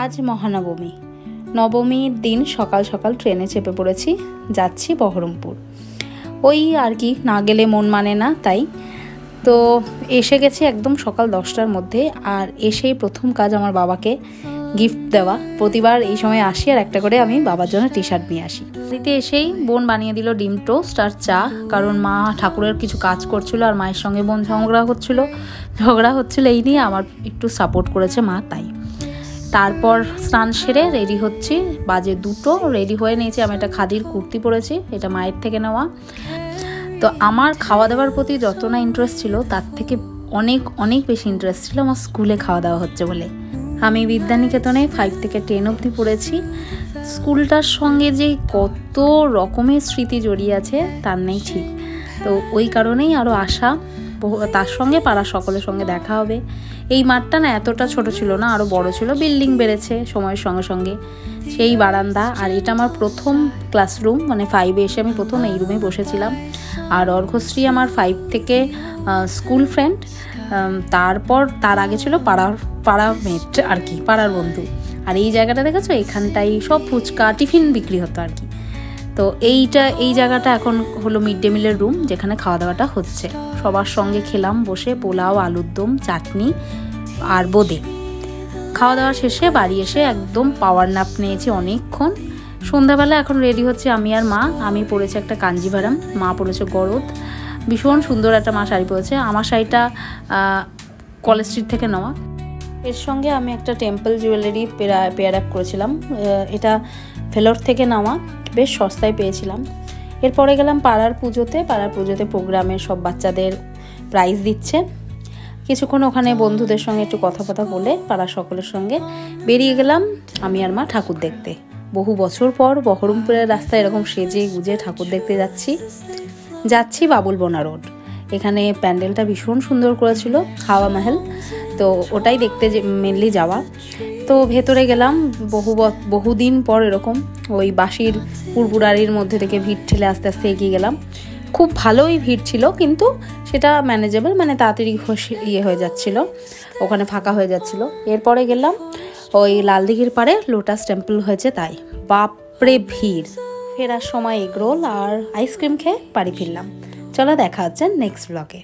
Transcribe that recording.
আজ মহানবমী। নবমীর দিন সকাল সকাল ট্রেনে চেপে পড়েছি, যাচ্ছি বহরমপুর। ওই আর কি, না গেলে মন মানে না, তাই তো এসে গেছি একদম সকাল 10টার মধ্যে। আর এসেই প্রথম কাজ আমার বাবাকে গিফট দেওয়া। প্রতিবার এই সময় আসি আর একটা করে আমি বাবার জন্য টি শার্ট নিয়ে আসি। দিতে এসেই বোন বানিয়ে দিল ডিম টোস্ট আর চা, কারণ মা ঠাকুরের কিছু কাজ করছিল আর মায়ের সঙ্গে বোন ঝগড়া হচ্ছিল এই নিয়ে। আমার একটু সাপোর্ট করেছে মা, তাই। তারপর স্নান সেরে রেডি হচ্ছি, বাজে 2টো। রেডি হয়ে নিয়েছি, আমি একটা খাদির কুর্তি পরেছি, এটা মায়ের থেকে নেওয়া। তো আমার খাওয়া দাওয়ার প্রতি যত না ইন্টারেস্ট ছিল, তার থেকে অনেক অনেক বেশি ইন্টারেস্ট ছিল আমার স্কুলে খাওয়া দাওয়া হচ্ছে বলে। আমি বিদ্যানিকেতনে 5 থেকে 10 অবধি পড়েছি। স্কুলটার সঙ্গে যে কত রকমের স্মৃতি জড়িয়ে আছে তার নেই ঠিক। তো ওই কারণেই আরও আশা, তার সঙ্গে পাড়ার সকলের সঙ্গে দেখা হবে। এই মাঠটা না এতটা ছোট ছিল না, আরও বড় ছিল। বিল্ডিং বেড়েছে সময়ের সঙ্গে সঙ্গে। সেই বারান্দা, আর এটা আমার প্রথম ক্লাসরুম, মানে 5-এ এসে আমি প্রথম এই রুমে বসেছিলাম। আর অর্ঘশ্রী আমার 5 থেকে স্কুল ফ্রেন্ড, তারপর তার আগে ছিল পাড়া মেট আর কি, পাড়ার বন্ধু। আর এই জায়গাটা দেখেছো, এখানটাই সব ফুচকা টিফিন বিক্রি হতো আর কি। তো এই জায়গাটা এখন হলো মিড ডে মিলের রুম, যেখানে খাওয়া দাওয়াটা হচ্ছে। সবার সঙ্গে খেলাম বসে, পোলাও, আলুর দম, চাটনি আর বোঁদে। খাওয়া দাওয়া শেষে বাড়ি এসে একদম পাওয়ার ন্যাপ নিয়েছি অনেকক্ষণ। সন্ধ্যাবেলা এখন রেডি হচ্ছে আমি আর মা। আমি পরেছি একটা কাঞ্জিভারাম, মা পরেছে গরদ। ভীষণ সুন্দর একটা মা শাড়ি পরেছে। আমার শাড়িটা কলেজ স্ট্রিট থেকে নেওয়া। এর সঙ্গে আমি একটা টেম্পল জুয়েলারি পেয়ার আপ করেছিলাম, এটা ভেলোর থেকে নেওয়া, বেশ সস্তায় পেয়েছিলাম। এরপরে গেলাম পাড়ার পুজোতে প্রোগ্রামে সব বাচ্চাদের প্রাইজ দিচ্ছে। কিছুক্ষণ ওখানে বন্ধুদের সঙ্গে একটু কথা বলে পাড়ার সকলের সঙ্গে বেরিয়ে গেলাম আমি আর মা ঠাকুর দেখতে। বহু বছর পর বহরমপুরের রাস্তায় এরকম সেজে গুজে ঠাকুর দেখতে যাচ্ছি বাবুল বোনা রোড। এখানে প্যান্ডেলটা ভীষণ সুন্দর করেছিল, হাওয়া মহল, তো ওটাই দেখতে মেনলি যাওয়া। তো ভেতরে গেলাম, বহুদিন পর এরকম ওই বাঁশির পুরপুরারির মধ্যে থেকে ভিড় ঠেলে আস্তে আস্তে এগিয়ে গেলাম। খুব ভালোই ভিড় ছিল, কিন্তু সেটা ম্যানেজেবল, মানে তাড়াতাড়ি হয়ে যাচ্ছিল, ওখানে ফাঁকা হয়ে যাচ্ছিল। এরপরে গেলাম ওই লালদিঘির পাড়ে লোটাস টেম্পল হয়েছে, তাই বাপরে ভিড়। ফেরার সময় এগরোল আর আইসক্রিম খেয়ে বাড়ি ফিরলাম। চলো, দেখা হচ্ছে নেক্সট ব্লগে।